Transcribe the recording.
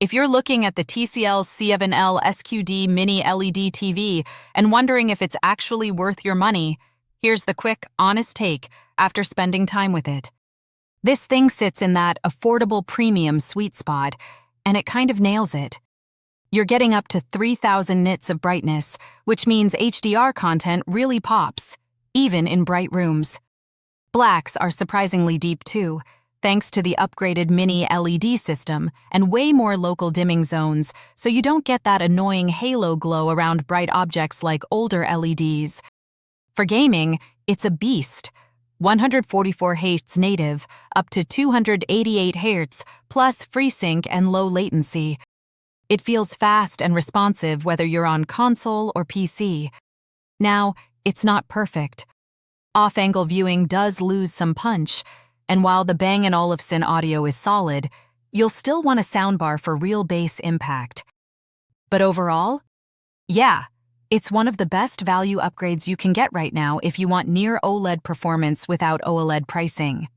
If you're looking at the TCL C7L SQD-Mini LED TV and wondering if it's actually worth your money, here's the quick, honest take after spending time with it. This thing sits in that affordable premium sweet spot, and it kind of nails it. You're getting up to 3,000 nits of brightness, which means HDR content really pops, even in bright rooms. Blacks are surprisingly deep too, thanks to the upgraded mini LED system and way more local dimming zones, so you don't get that annoying halo glow around bright objects like older LEDs. For gaming, it's a beast. 144 Hz native, up to 288 Hz, plus FreeSync and low latency. It feels fast and responsive whether you're on console or PC. Now, it's not perfect. Off-angle viewing does lose some punch, and while the Bang & Olufsen audio is solid, you'll still want a soundbar for real bass impact. But overall, yeah, it's one of the best value upgrades you can get right now if you want near OLED performance without OLED pricing.